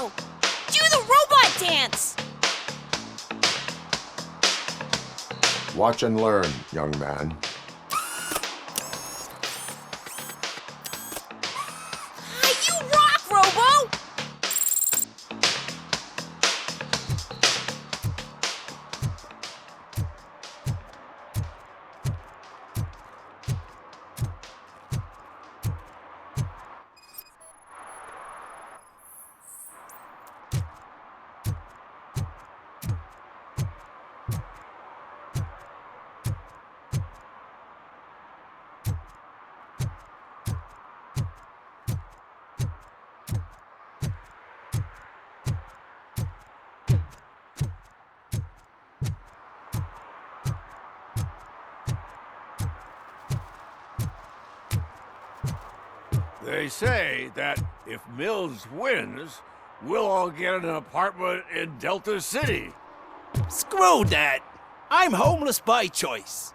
Robo! Do the robot dance! Watch and learn, young man. You rock, Robo! They say that if Mills wins, we'll all get an apartment in Delta City. Screw that! I'm homeless by choice.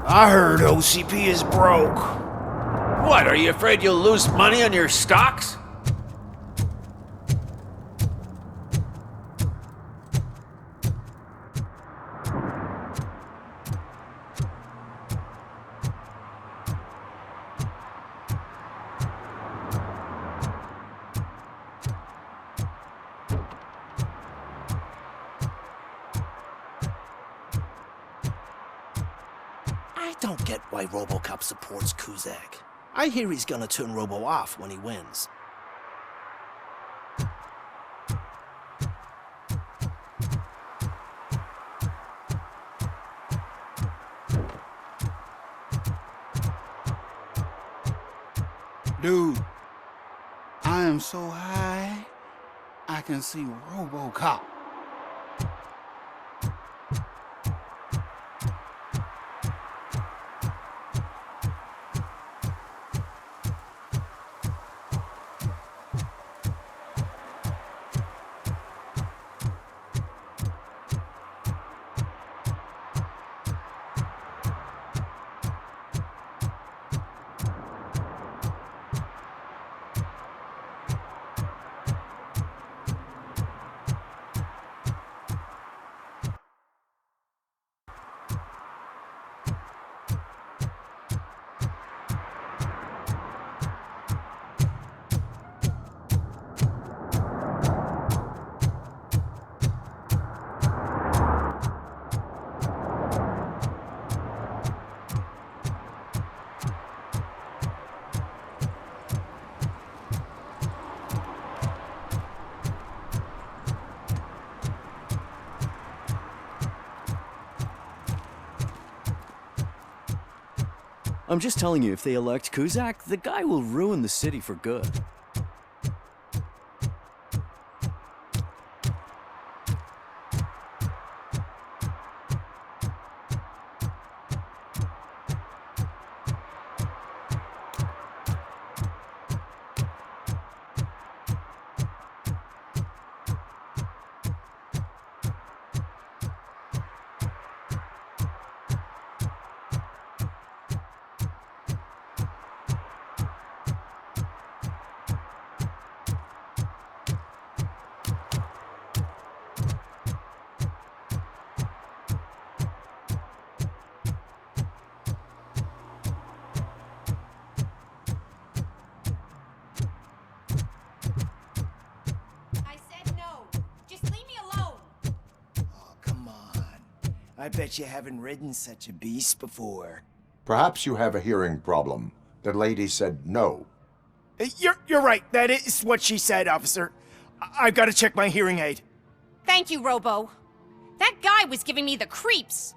I heard OCP is broke. What, are you afraid you'll lose money on your stocks? I don't get why RoboCop supports Kuzak. I hear he's gonna turn Robo off when he wins. Dude, I am so high, I can see RoboCop. I'm just telling you, if they elect Kuzak, the guy will ruin the city for good. I bet you haven't ridden such a beast before. Perhaps you have a hearing problem. The lady said no. You're right. That is what she said, officer. I've got to check my hearing aid. Thank you, Robo. That guy was giving me the creeps.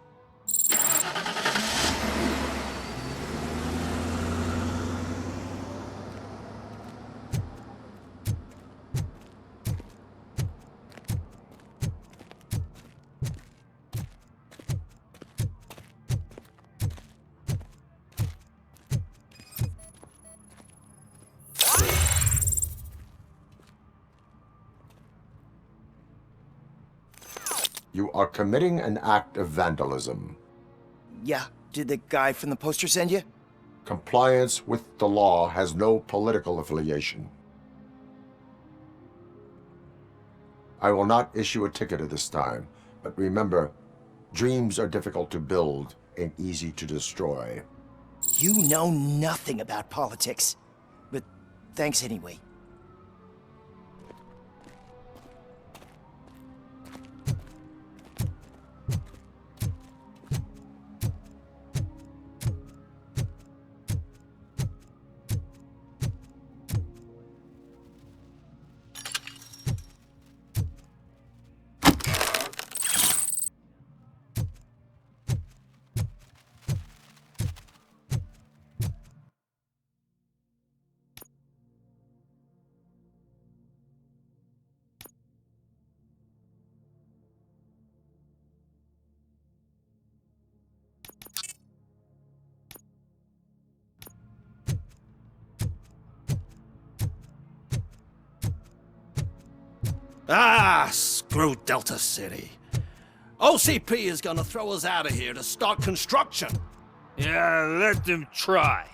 You are committing an act of vandalism. Yeah, did the guy from the poster send you? Compliance with the law has no political affiliation. I will not issue a ticket at this time, but remember, dreams are difficult to build and easy to destroy. You know nothing about politics. But thanks anyway. Ah, screw Delta City. OCP is gonna throw us out of here to start construction. Yeah, let them try.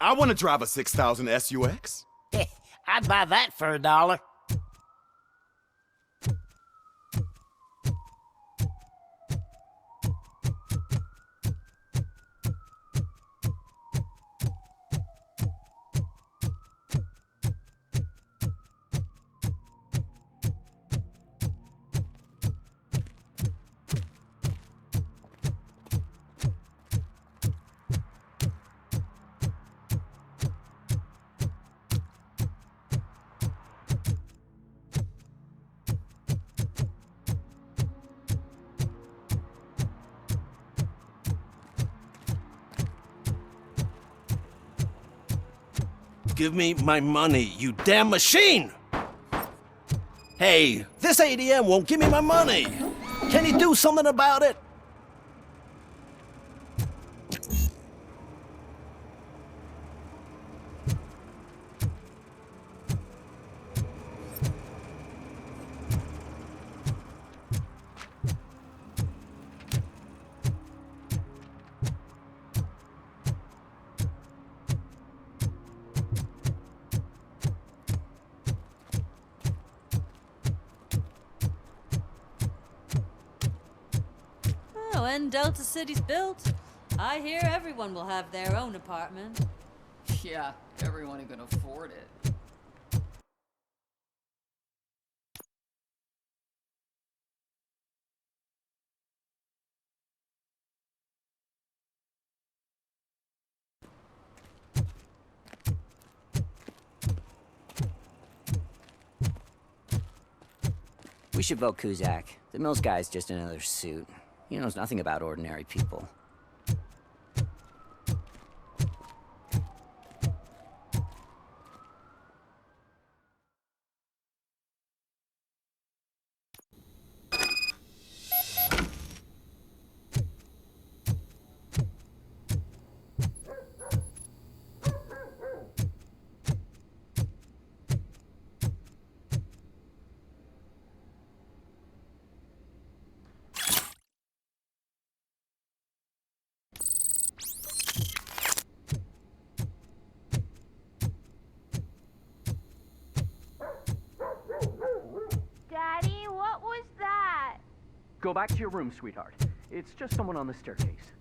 I want to drive a 6000 SUX. I'd buy that for $1. Give me my money, you damn machine! Hey, this ADM won't give me my money! Can you do something about it? When Delta City's built, I hear everyone will have their own apartment. Yeah, everyone who can afford it. We should vote Kuzak. The Mills guy's just another suit. He knows nothing about ordinary people. Daddy, what was that? Go back to your room, sweetheart. It's just someone on the staircase.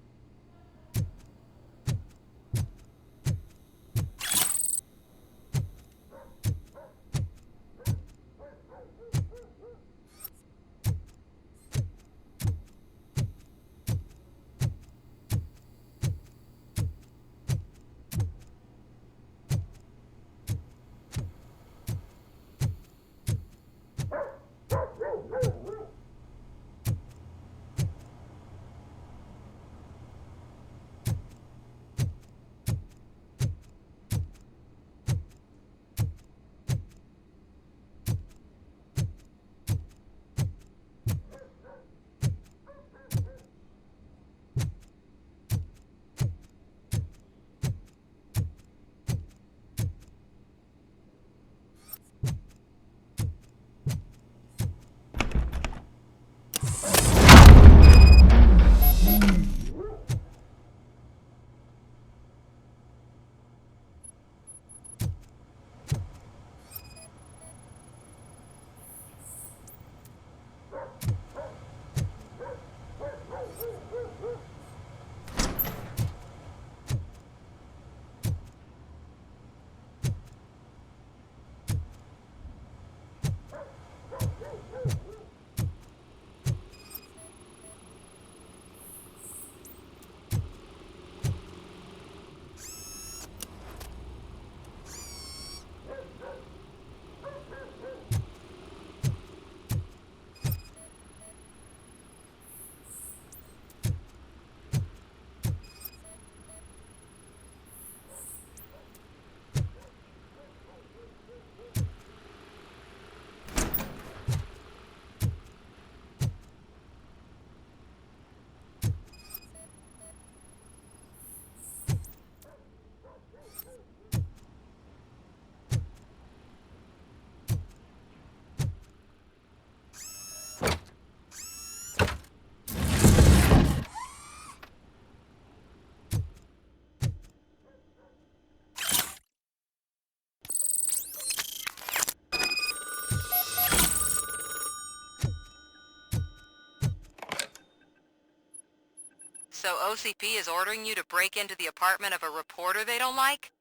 So OCP is ordering you to break into the apartment of a reporter they don't like?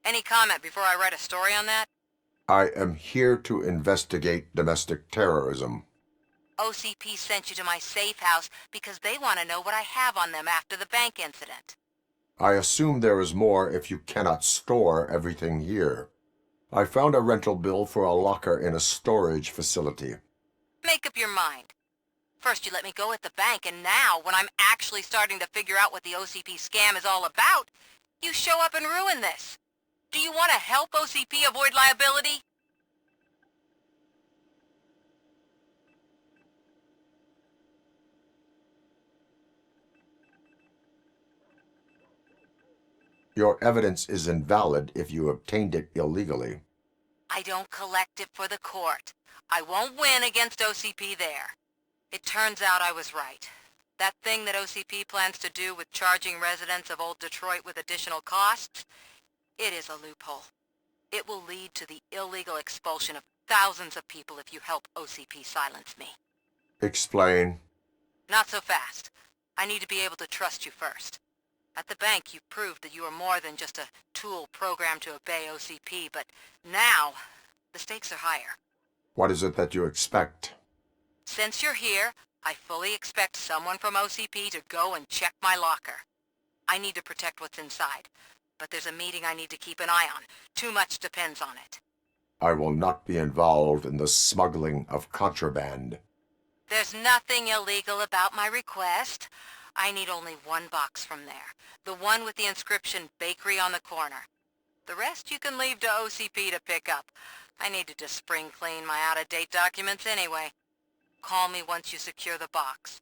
Any comment before I write a story on that? I am here to investigate domestic terrorism. OCP sent you to my safe house because they want to know what I have on them after the bank incident. I assume there is more if you cannot store everything here. I found a rental bill for a locker in a storage facility. Make up your mind. First you let me go at the bank, and now, when I'm actually starting to figure out what the OCP scam is all about, you show up and ruin this. Do you want to help OCP avoid liability? Your evidence is invalid if you obtained it illegally. I don't collect it for the court. I won't win against OCP there. It turns out I was right. That thing that OCP plans to do with charging residents of Old Detroit with additional costs, it is a loophole. It will lead to the illegal expulsion of thousands of people if you help OCP silence me. Explain. Not so fast. I need to be able to trust you first. At the bank, you proved that you are more than just a tool programmed to obey OCP, but now, the stakes are higher. What is it that you expect? Since you're here, I fully expect someone from OCP to go and check my locker. I need to protect what's inside, but there's a meeting I need to keep an eye on. Too much depends on it. I will not be involved in the smuggling of contraband. There's nothing illegal about my request. I need only one box from there. The one with the inscription Bakery on the corner. The rest you can leave to OCP to pick up. I needed to spring clean my out-of-date documents anyway. Call me once you secure the box.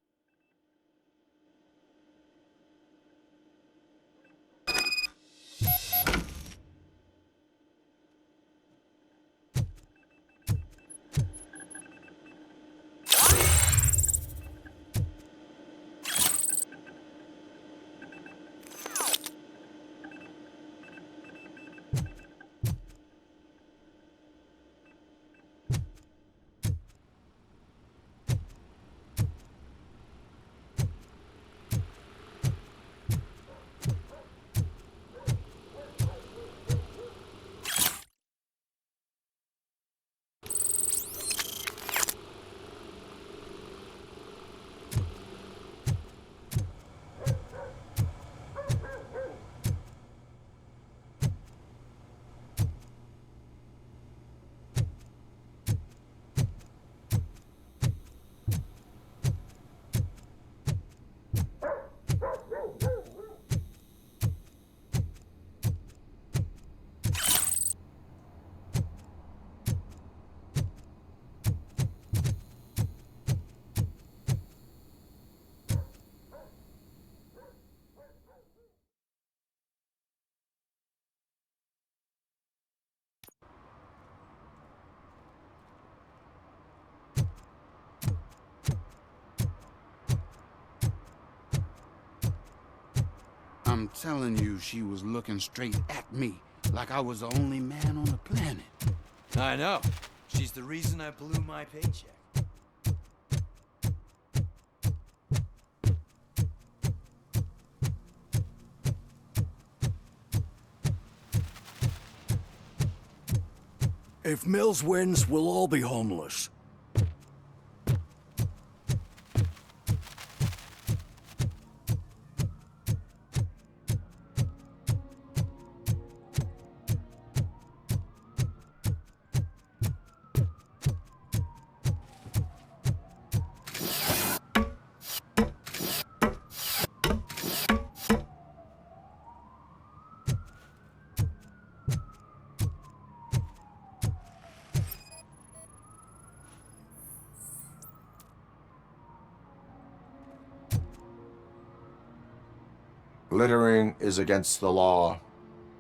I'm telling you, she was looking straight at me, like I was the only man on the planet. I know. She's the reason I blew my paycheck. If Mills wins, we'll all be homeless. Littering is against the law.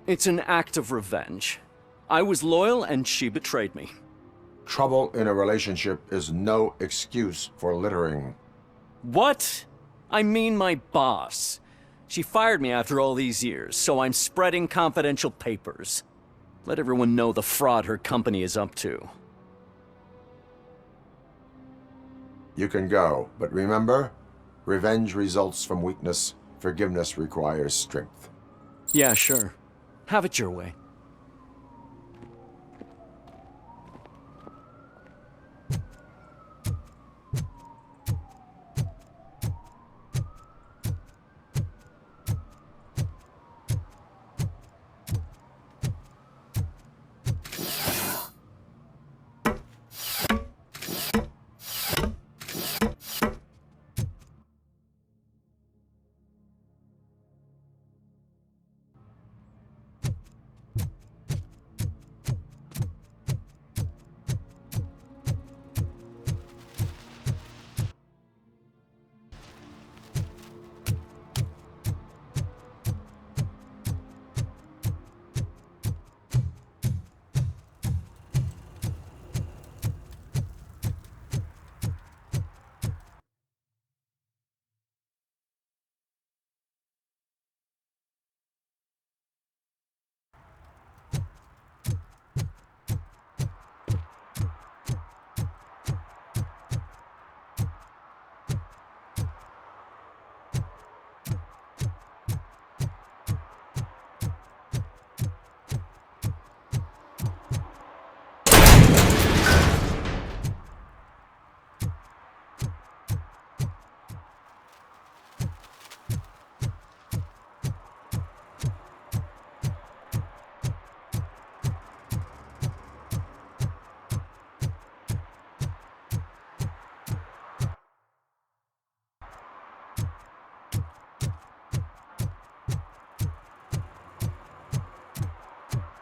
It's an act of revenge. I was loyal and she betrayed me. Trouble in a relationship is no excuse for littering. What? I mean my boss. She fired me after all these years, so I'm spreading confidential papers. Let everyone know the fraud her company is up to. You can go, but remember, revenge results from weakness. Forgiveness requires strength. Yeah, sure. Have it your way.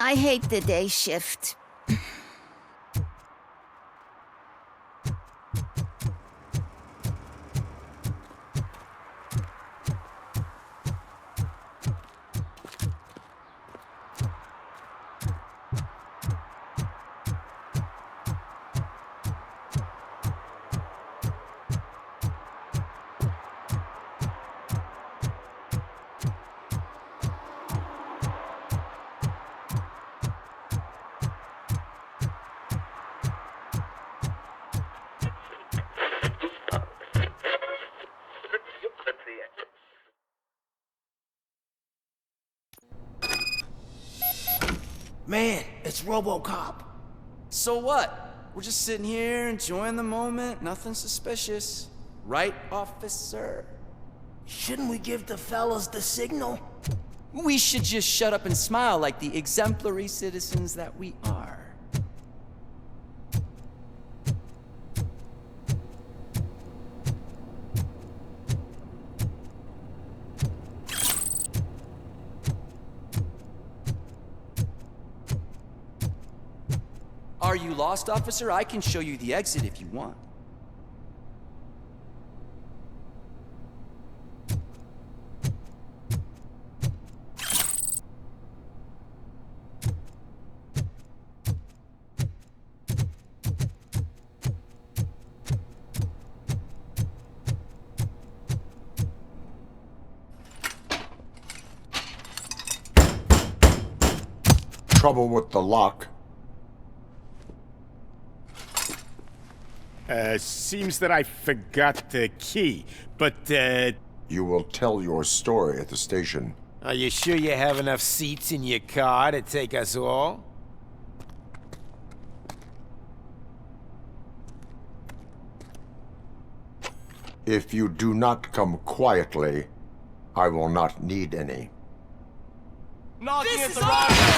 I hate the day shift. Man, it's RoboCop. So what? We're just sitting here enjoying the moment. Nothing suspicious. Right, officer? Shouldn't we give the fellas the signal? We should just shut up and smile like the exemplary citizens that we are. Are you lost, officer? I can show you the exit if you want. Trouble with the lock. Seems that I forgot the key, but, You will tell your story at the station. Are you sure you have enough seats in your car to take us all? If you do not come quietly, I will not need any. Knocking at the wrong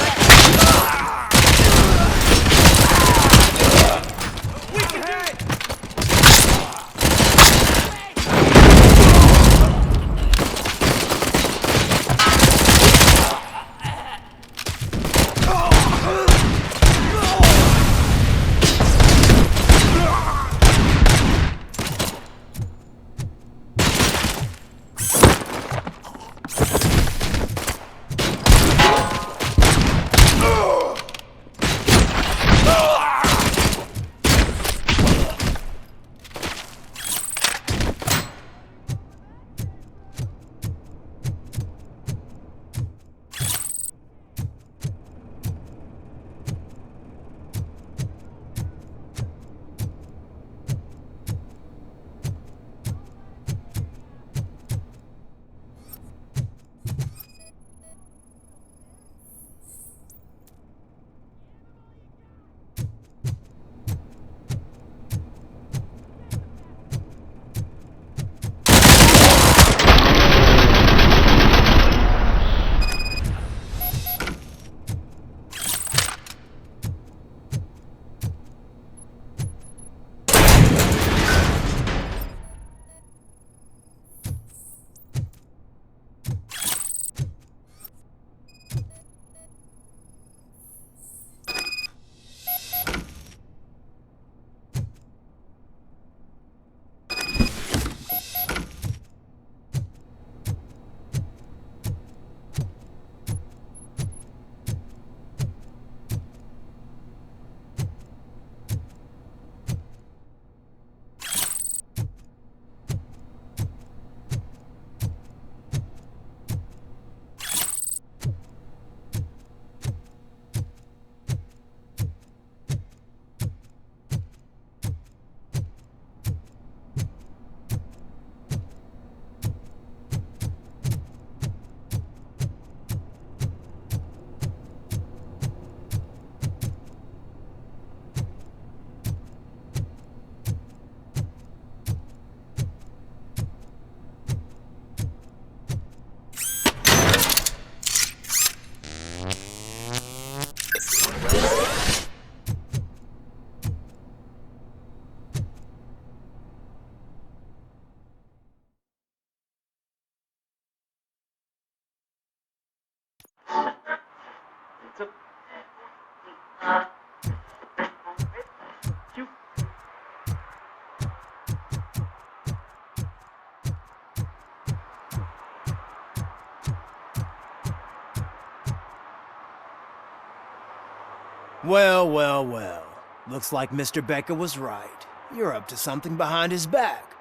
Well, well, well. Looks like Mr. Becker was right. You're up to something behind his back.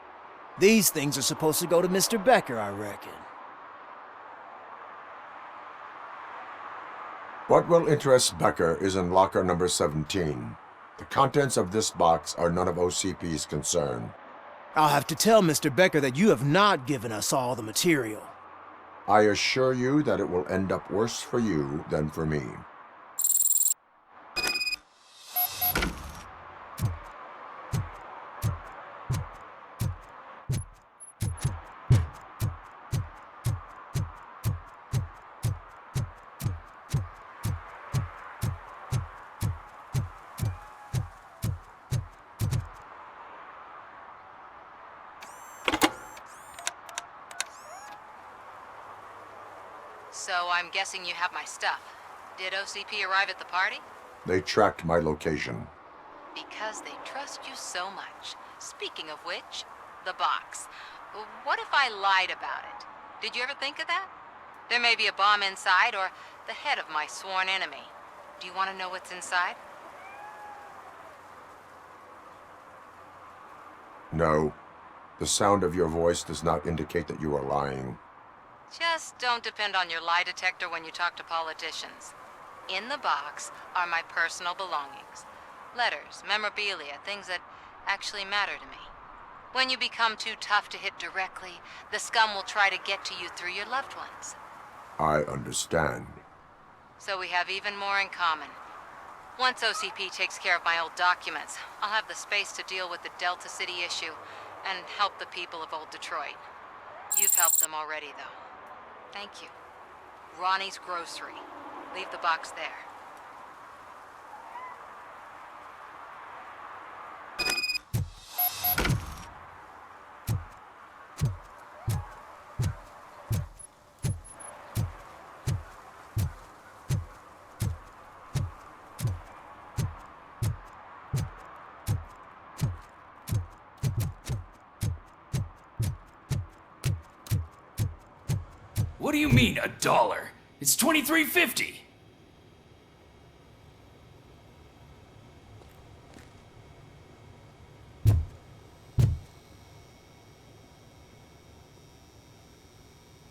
These things are supposed to go to Mr. Becker, I reckon. What will interest Becker is in locker number 17. The contents of this box are none of OCP's concern. I'll have to tell Mr. Becker that you have not given us all the material. I assure you that it will end up worse for you than for me. So I'm guessing you have my stuff. Did OCP arrive at the party? They tracked my location. Because they trust you so much. Speaking of which, the box. What if I lied about it? Did you ever think of that? There may be a bomb inside or the head of my sworn enemy. Do you want to know what's inside? No. The sound of your voice does not indicate that you are lying. Just don't depend on your lie detector when you talk to politicians. In the box are my personal belongings. Letters, memorabilia, things that actually matter to me. When you become too tough to hit directly, the scum will try to get to you through your loved ones. I understand. So we have even more in common. Once OCP takes care of my old documents, I'll have the space to deal with the Delta City issue and help the people of Old Detroit. You've helped them already, though. Thank you. Ronnie's Grocery. Leave the box there. What do you mean, $1? It's $23.50.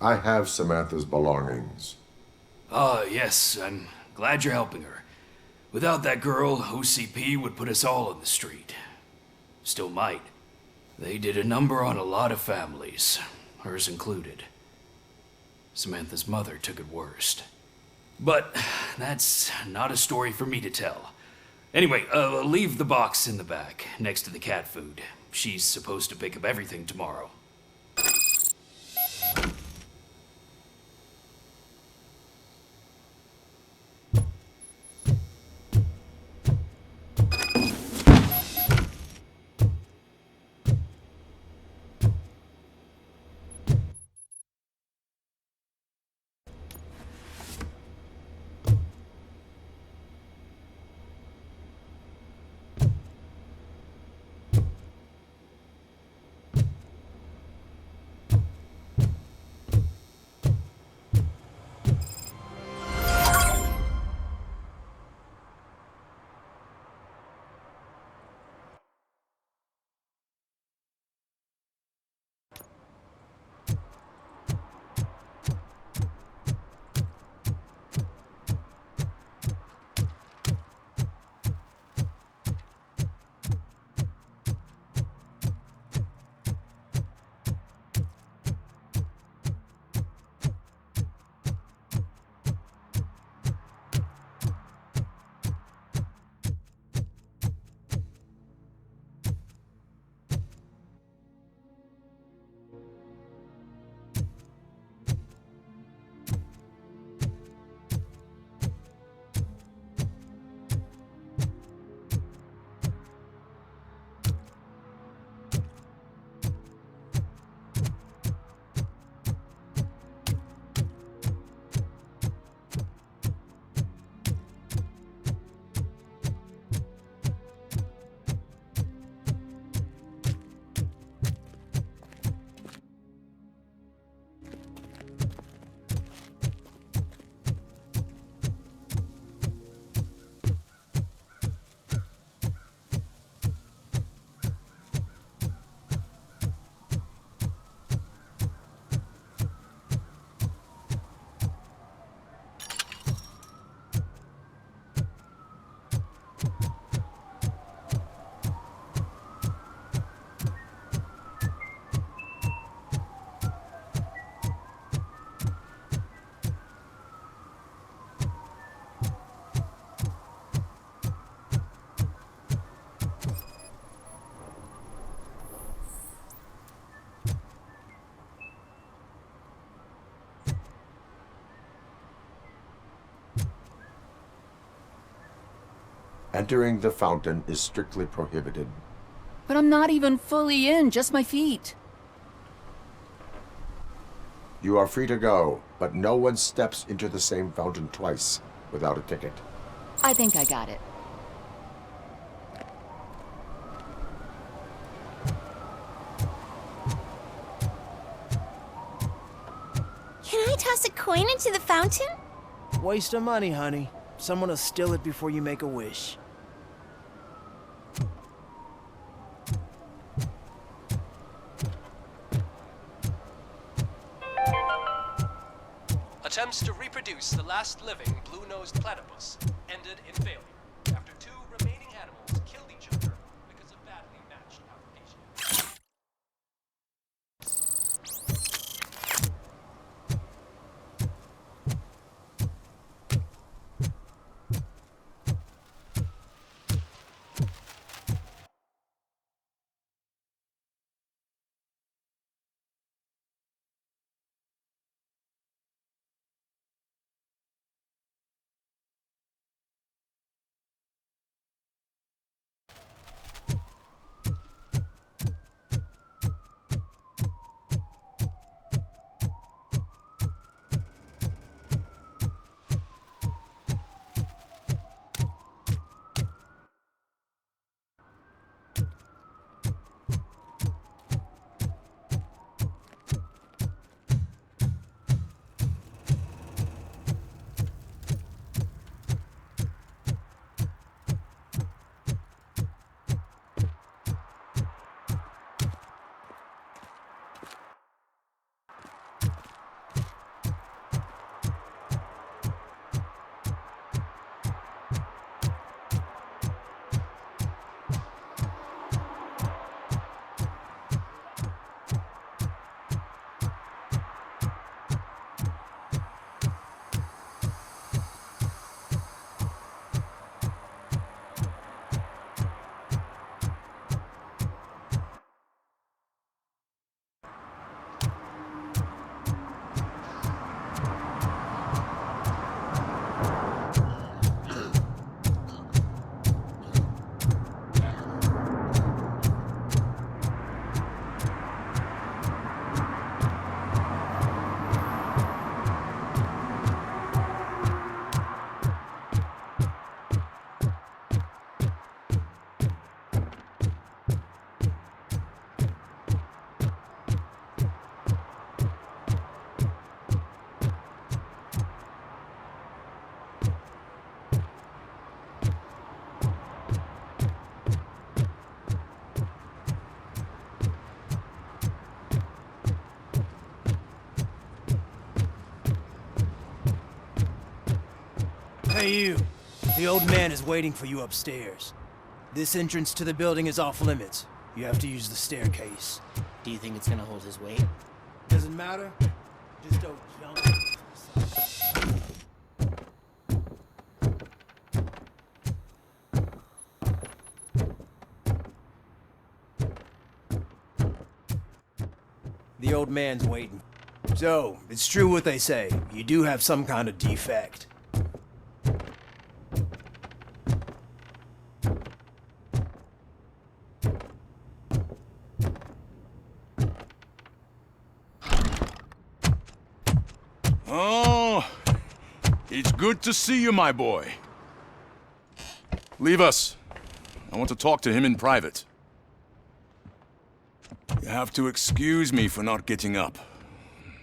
I have Samantha's belongings. Ah, yes, I'm glad you're helping her. Without that girl, OCP would put us all on the street. Still might. They did a number on a lot of families, hers included. Samantha's mother took it worst. But that's not a story for me to tell. Anyway, leave the box in the back, next to the cat food. She's supposed to pick up everything tomorrow. Entering the fountain is strictly prohibited. But I'm not even fully in, just my feet. You are free to go, but no one steps into the same fountain twice without a ticket. I think I got it. Can I toss a coin into the fountain? Waste of money, honey. Someone will steal it before you make a wish. Attempts to reproduce the last living blue-nosed platypus ended in failure after 2 remaining animals killed each other because of badly matched applications. Hey you, the old man is waiting for you upstairs. This entrance to the building is off limits. You have to use the staircase. Do you think it's gonna hold his weight? Doesn't matter. Just don't jump. The old man's waiting. So, it's true what they say. You do have some kind of defect. Oh, it's good to see you, my boy. Leave us. I want to talk to him in private. You have to excuse me for not getting up.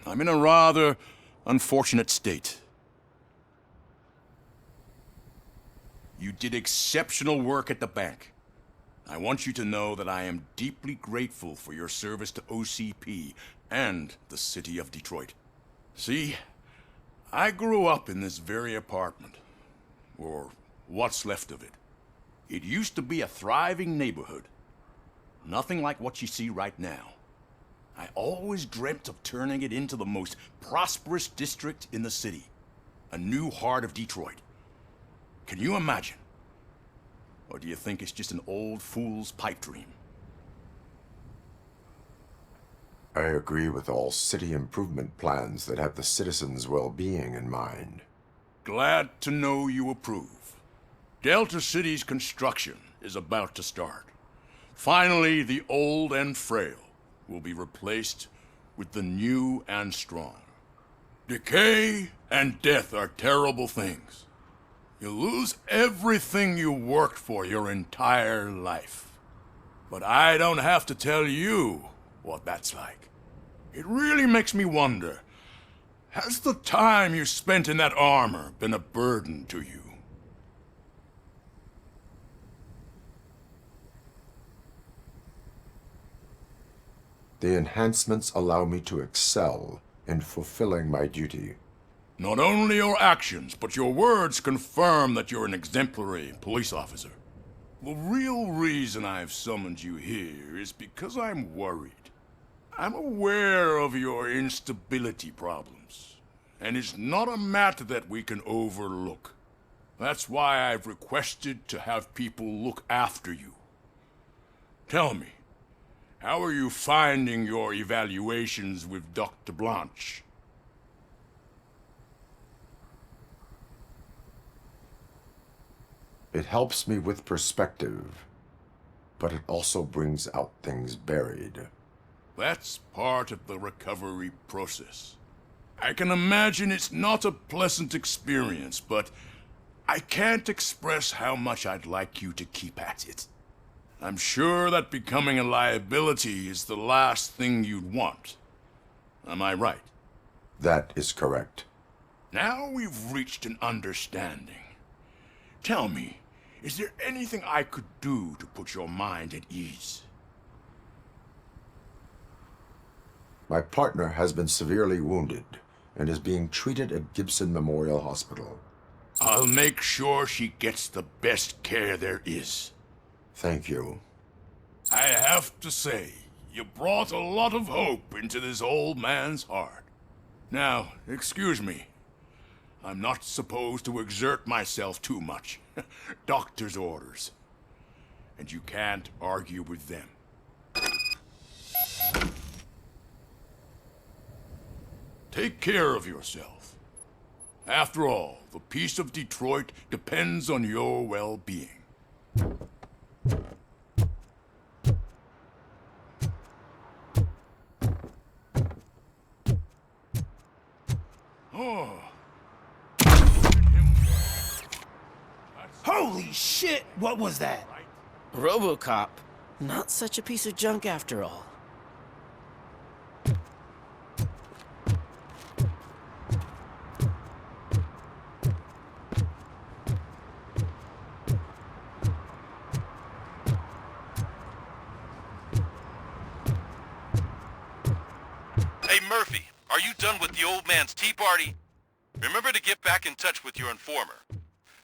I'm in a rather unfortunate state. You did exceptional work at the bank. I want you to know that I am deeply grateful for your service to OCP and the city of Detroit. See, I grew up in this very apartment, or what's left of it. It used to be a thriving neighborhood. Nothing like what you see right now. I always dreamt of turning it into the most prosperous district in the city. A new heart of Detroit. Can you imagine? Or do you think it's just an old fool's pipe dream? I agree with all city improvement plans that have the citizens' well-being in mind. Glad to know you approve. Delta City's construction is about to start. Finally, the old and frail will be replaced with the new and strong. Decay and death are terrible things. You lose everything you worked for your entire life. But I don't have to tell you what that's like. It really makes me wonder, has the time you spent in that armor been a burden to you? The enhancements allow me to excel in fulfilling my duty. Not only your actions, but your words confirm that you're an exemplary police officer. The real reason I've summoned you here is because I'm worried. I'm aware of your instability problems, and it's not a matter that we can overlook. That's why I've requested to have people look after you. Tell me, how are you finding your evaluations with Dr. Blanche? It helps me with perspective, but it also brings out things buried. That's part of the recovery process. I can imagine it's not a pleasant experience, but I can't express how much I'd like you to keep at it. I'm sure that becoming a liability is the last thing you'd want. Am I right? That is correct. Now we've reached an understanding. Tell me, is there anything I could do to put your mind at ease? My partner has been severely wounded and is being treated at Gibson Memorial Hospital. I'll make sure she gets the best care there is. Thank you. I have to say, you brought a lot of hope into this old man's heart. Now, excuse me. I'm not supposed to exert myself too much. Doctor's orders. And you can't argue with them. Take care of yourself. After all, the peace of Detroit depends on your well-being. Oh. Holy shit! What was that? RoboCop. Not such a piece of junk after all. Hey, Murphy, are you done with the old man's tea party? Remember to get back in touch with your informer.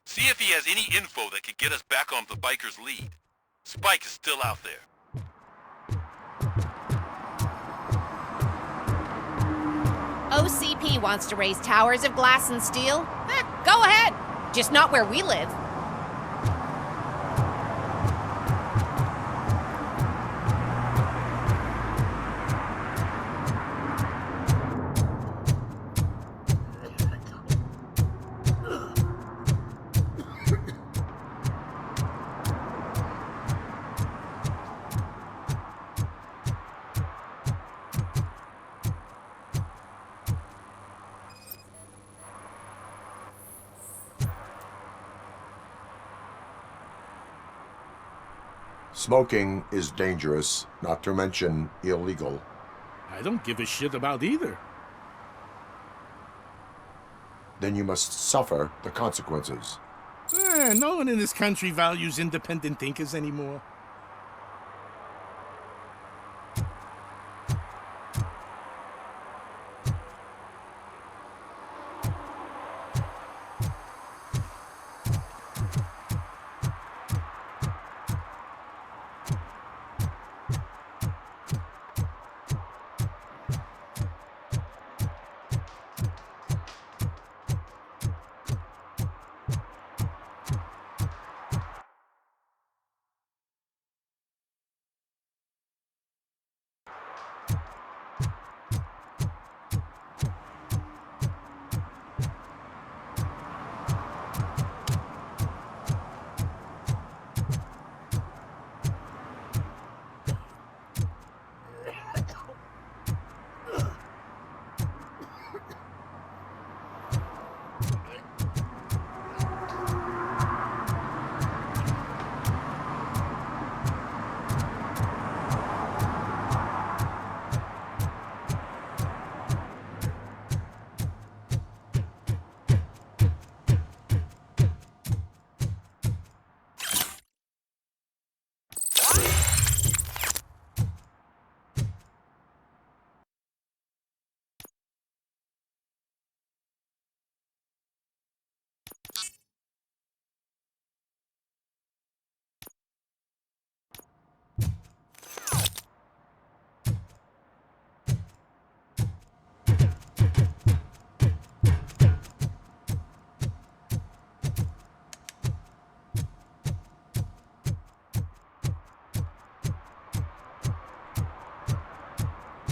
See if he has any info that could get us back on the biker's lead. Spike is still out there. OCP wants to raise towers of glass and steel? Go ahead. Just not where we live. Smoking is dangerous, not to mention illegal. I don't give a shit about either. Then you must suffer the consequences. No one in this country values independent thinkers anymore.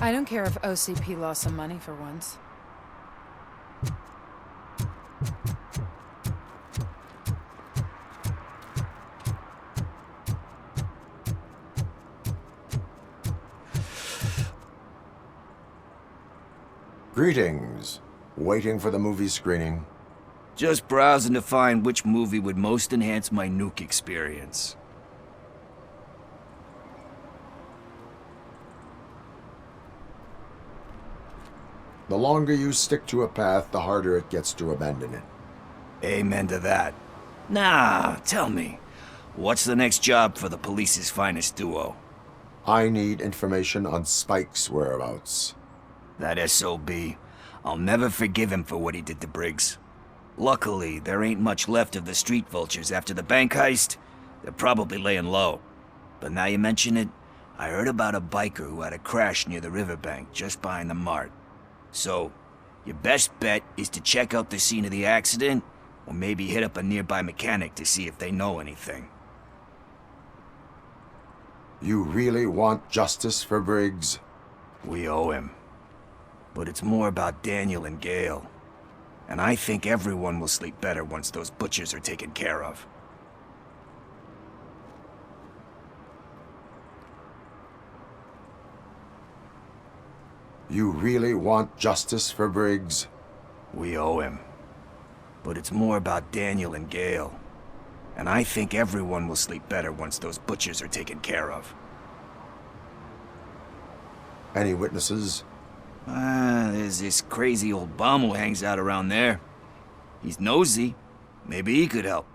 I don't care if OCP lost some money for once. Greetings. Waiting for the movie screening? Just browsing to find which movie would most enhance my nuke experience. The longer you stick to a path, the harder it gets to abandon it. Amen to that. Nah, tell me, what's the next job for the police's finest duo? I need information on Spike's whereabouts. That SOB. I'll never forgive him for what he did to Briggs. Luckily, there ain't much left of the street vultures after the bank heist. They're probably laying low. But now you mention it, I heard about a biker who had a crash near the riverbank just behind the mart. So, your best bet is to check out the scene of the accident, or maybe hit up a nearby mechanic to see if they know anything. You really want justice for Briggs? We owe him. But it's more about Daniel and Gale. And I think everyone will sleep better once those butchers are taken care of. You really want justice for Briggs? We owe him. But it's more about Daniel and Gale. And I think everyone will sleep better once those butchers are taken care of. Any witnesses? There's this crazy old bum who hangs out around there. He's nosy. Maybe he could help.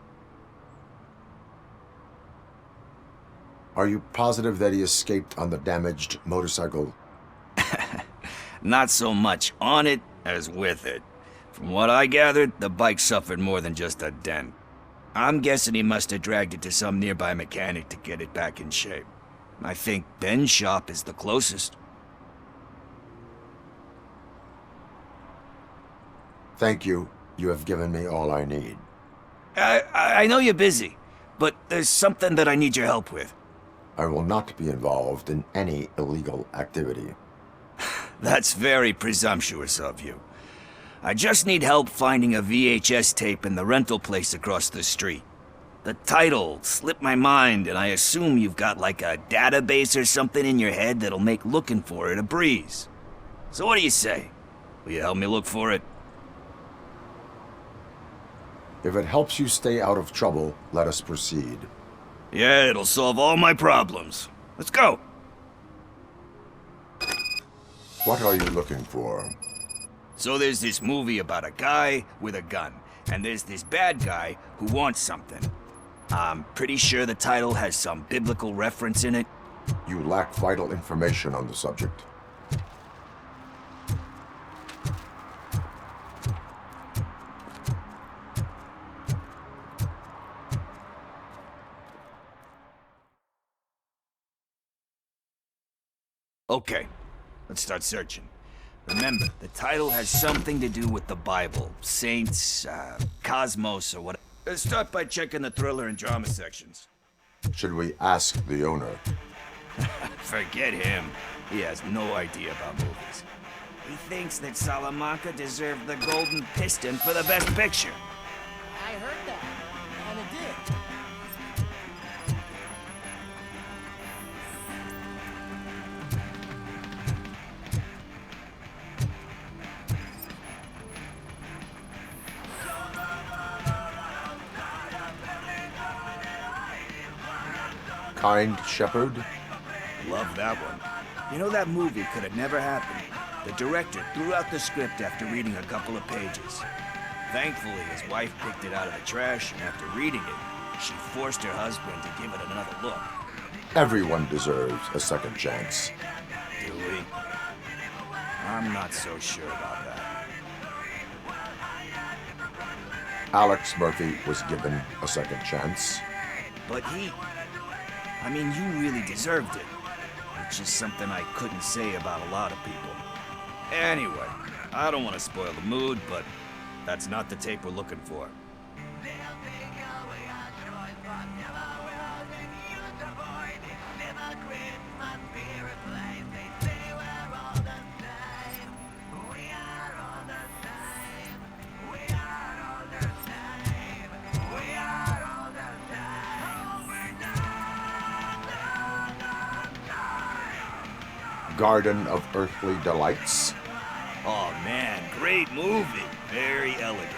Are you positive that he escaped on the damaged motorcycle? Not so much on it as with it. From what I gathered, the bike suffered more than just a dent. I'm guessing he must have dragged it to some nearby mechanic to get it back in shape. I think Ben's shop is the closest. Thank you. You have given me all I need. I know you're busy, but there's something that I need your help with. I will not be involved in any illegal activity. That's very presumptuous of you. I just need help finding a VHS tape in the rental place across the street. The title slipped my mind, and I assume you've got like a database or something in your head that'll make looking for it a breeze. So what do you say? Will you help me look for it? If it helps you stay out of trouble, let us proceed. Yeah, it'll solve all my problems. Let's go! What are you looking for? So there's this movie about a guy with a gun, and there's this bad guy who wants something. I'm pretty sure the title has some biblical reference in it. You lack vital information on the subject. Okay, let's start searching. Remember, the title has something to do with the Bible, saints, cosmos, or what. Let's start by checking the thriller and drama sections. Should we ask the owner? Forget him. He has no idea about movies. He thinks that Salamanca deserved the Golden Piston for the Best Picture. I heard that, and it did. Kind Shepherd? Love that one. You know, that movie could have never happened. The director threw out the script after reading a couple of pages. Thankfully, his wife picked it out of the trash, and after reading it, she forced her husband to give it another look. Everyone deserves a second chance. Do we? I'm not so sure about that. Alex Murphy was given a second chance. But I mean, you really deserved it. Which is something I couldn't say about a lot of people. Anyway, I don't want to spoil the mood, but that's not the tape we're looking for. Garden of Earthly Delights? Oh man, great movie. Very elegant.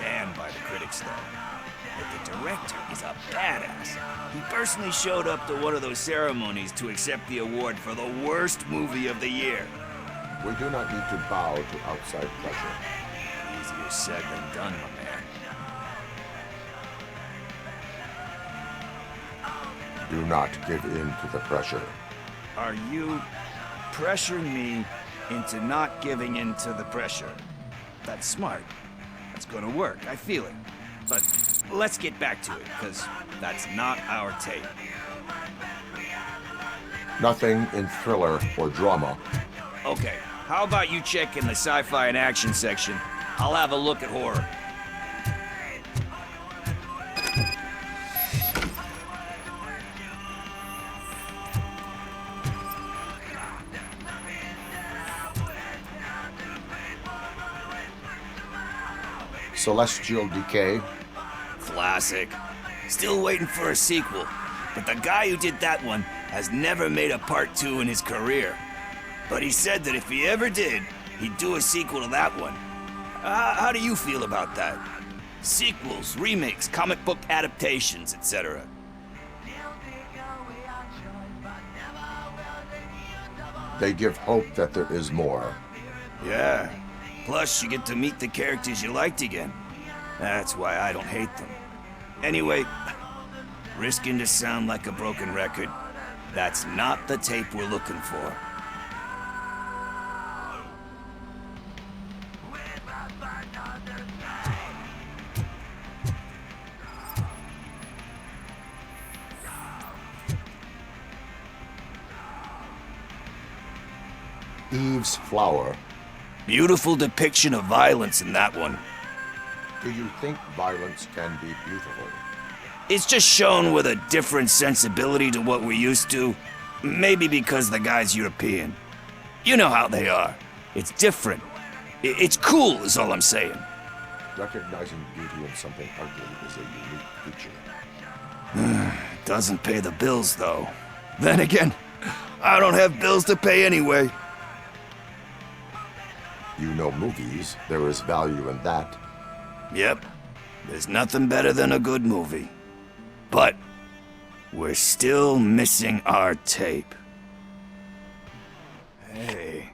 Panned by the critics though. But the director is a badass. He personally showed up to one of those ceremonies to accept the award for the worst movie of the year. We do not need to bow to outside pressure. Easier said than done, my man. Do not give in to the pressure. Are you pressuring me into not giving in to the pressure? That's smart. That's gonna work, I feel it. But let's get back to it, because that's not our tape. Nothing in thriller or drama. Okay, how about you check in the sci-fi and action section? I'll have a look at horror. Celestial Decay. Classic. Still waiting for a sequel, but the guy who did that one has never made a part 2 in his career. But he said that if he ever did, he'd do a sequel to that one. How do you feel about that? Sequels, remakes, comic book adaptations, etc. They give hope that there is more. Yeah. Plus, you get to meet the characters you liked again. That's why I don't hate them. Anyway, risking to sound like a broken record, that's not the tape we're looking for. Eve's Flower. Beautiful depiction of violence in that one. Do you think violence can be beautiful? It's just shown with a different sensibility to what we're used to. Maybe because the guy's European. You know how they are. It's different. It's cool is all I'm saying. Recognizing beauty in something ugly is a unique feature. Doesn't pay the bills, though. Then again, I don't have bills to pay anyway. You know movies. There is value in that. Yep. There's nothing better than a good movie. But we're still missing our tape. Hey,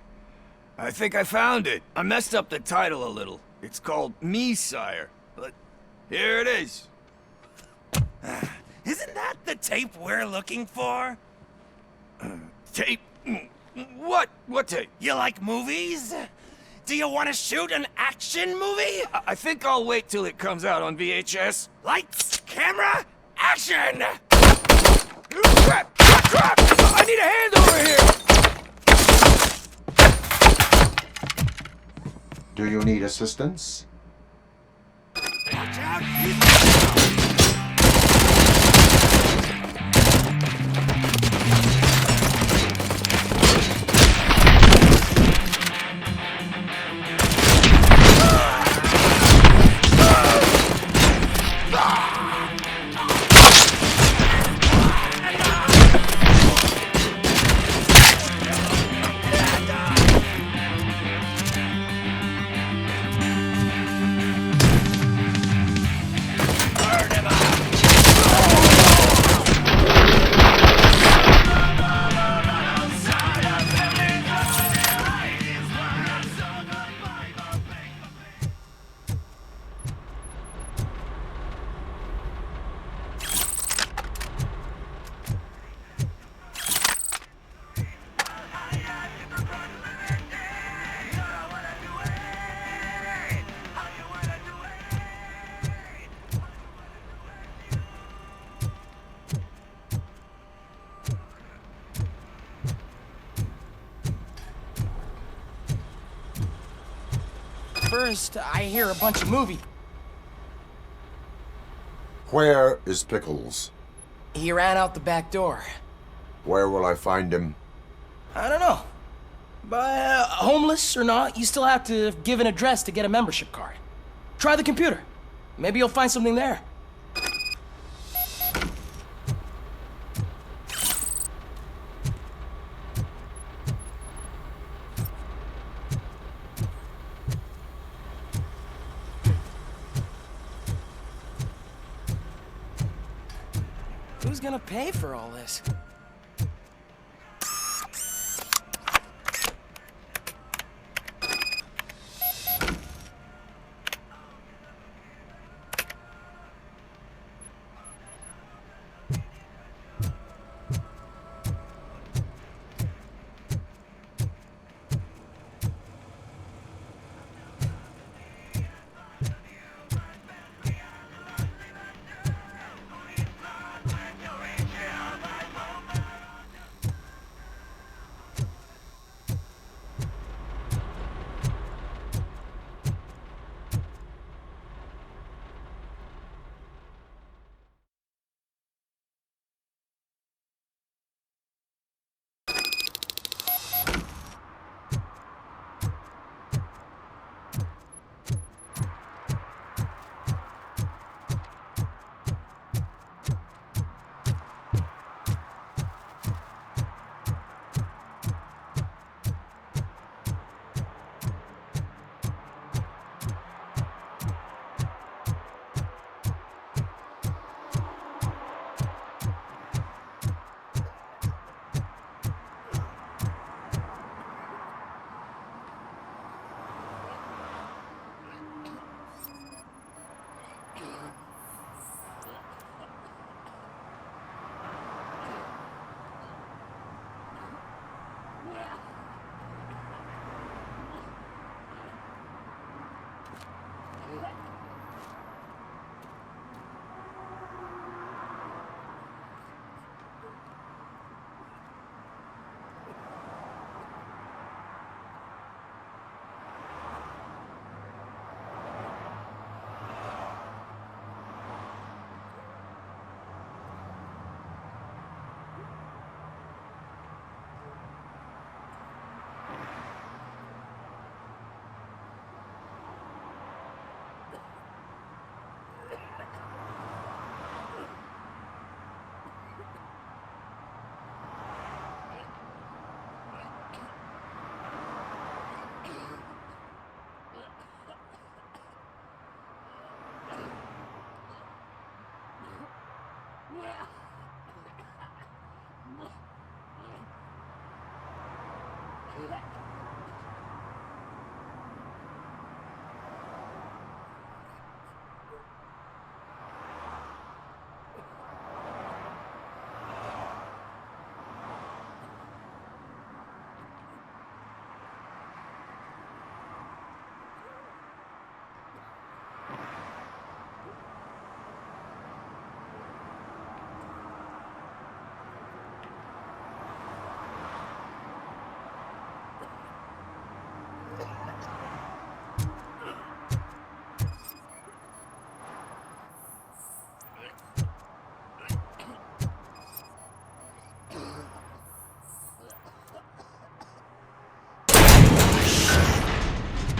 I think I found it. I messed up the title a little. It's called Me, Sire. But here it is. Isn't that the tape we're looking for? Tape? What? What tape? You like movies? Do you want to shoot an action movie? I think I'll wait till it comes out on VHS. Lights, camera, action! Crap! Crap! I need a hand over here! Do you need assistance? Watch out! First, I hear a bunch of movie. Where is Pickles? He ran out the back door. Where will I find him? I don't know. But homeless or not, you still have to give an address to get a membership card. Try the computer. Maybe you'll find something there. Who's gonna pay for all this?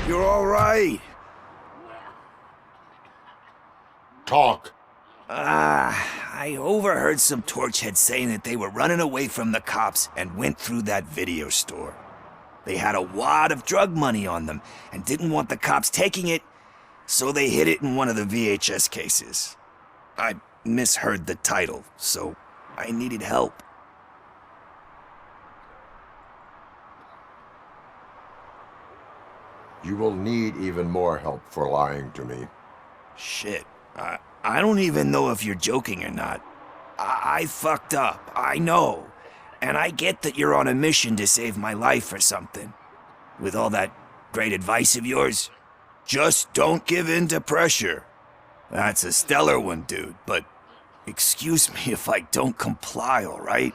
You're all right. Talk. I overheard some torchheads saying that they were running away from the cops and went through that video store. They had a wad of drug money on them and didn't want the cops taking it, so they hid it in one of the VHS cases. I misheard the title, so I needed help. You will need even more help for lying to me. Shit. I don't even know if you're joking or not. I fucked up, I know. And I get that you're on a mission to save my life or something. With all that great advice of yours, just don't give in to pressure. That's a stellar one, dude, but excuse me if I don't comply, all right?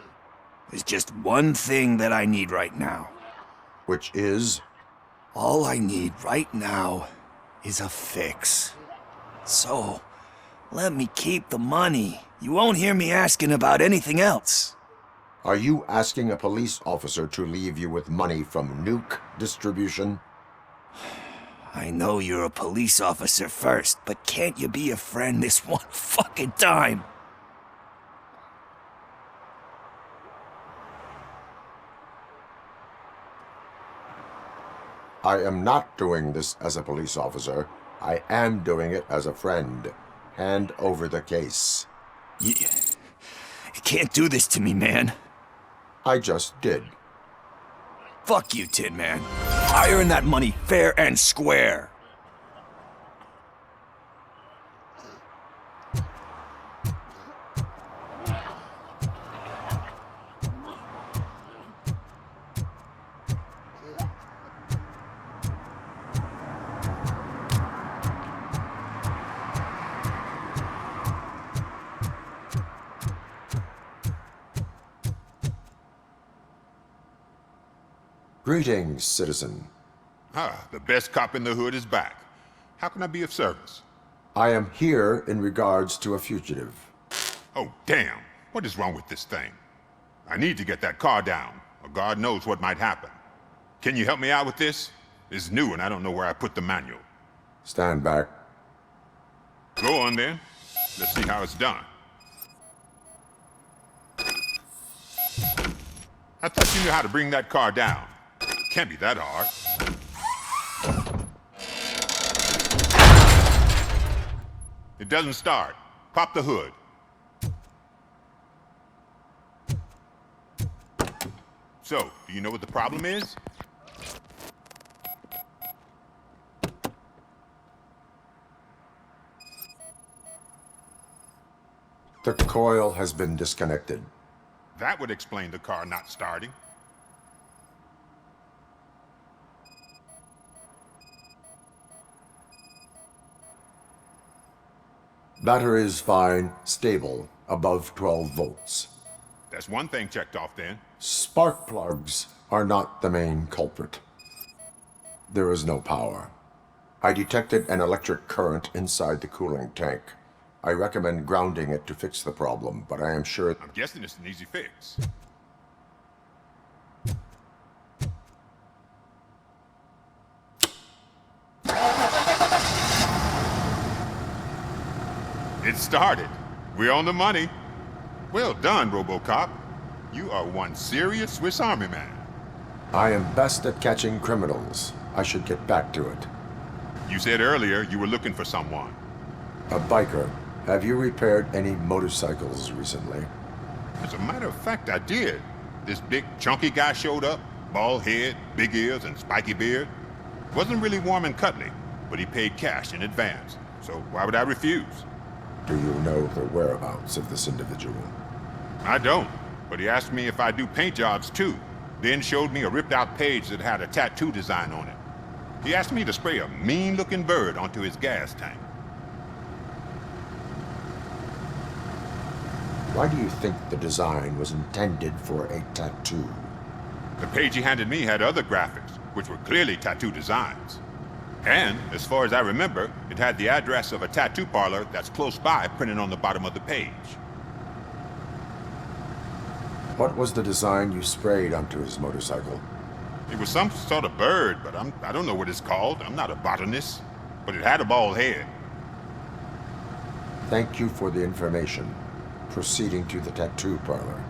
There's just one thing that I need right now. Which is? All I need right now is a fix. So, let me keep the money. You won't hear me asking about anything else. Are you asking a police officer to leave you with money from nuke distribution? I know you're a police officer first, but can't you be a friend this one fucking time? I am not doing this as a police officer. I am doing it as a friend. Hand over the case. can't do this to me, man. I just did. Fuck you, Tin Man. I earned that money fair and square. Greetings, citizen. Ah, the best cop in the hood is back. How can I be of service? I am here in regards to a fugitive. Oh, damn. What is wrong with this thing? I need to get that car down, or God knows what might happen. Can you help me out with this? It's new and I don't know where I put the manual. Stand back. Go on then. Let's see how it's done. I thought you knew how to bring that car down. Can't be that hard. It doesn't start. Pop the hood. So, do you know what the problem is? The coil has been disconnected. That would explain the car not starting. Battery is fine, stable, above 12 volts. That's one thing checked off then. Spark plugs are not the main culprit. There is no power. I detected an electric current inside the cooling tank. I recommend grounding it to fix the problem, but I am sure... I'm guessing it's an easy fix. It started. We're on the money. Well done, RoboCop. You are one serious Swiss Army man. I am best at catching criminals. I should get back to it. You said earlier you were looking for someone. A biker. Have you repaired any motorcycles recently? As a matter of fact, I did. This big, chunky guy showed up. Bald head, big ears, and spiky beard. Wasn't really warm and cuddly, but he paid cash in advance. So why would I refuse? Do you know the whereabouts of this individual? I don't, but he asked me if I do paint jobs too, then showed me a ripped-out page that had a tattoo design on it. He asked me to spray a mean-looking bird onto his gas tank. Why do you think the design was intended for a tattoo? The page he handed me had other graphics, which were clearly tattoo designs. And, as far as I remember, it had the address of a tattoo parlor that's close by printed on the bottom of the page. What was the design you sprayed onto his motorcycle? It was some sort of bird, but I don't know what it's called. I'm not a botanist. But it had a bald head. Thank you for the information. Proceeding to the tattoo parlor.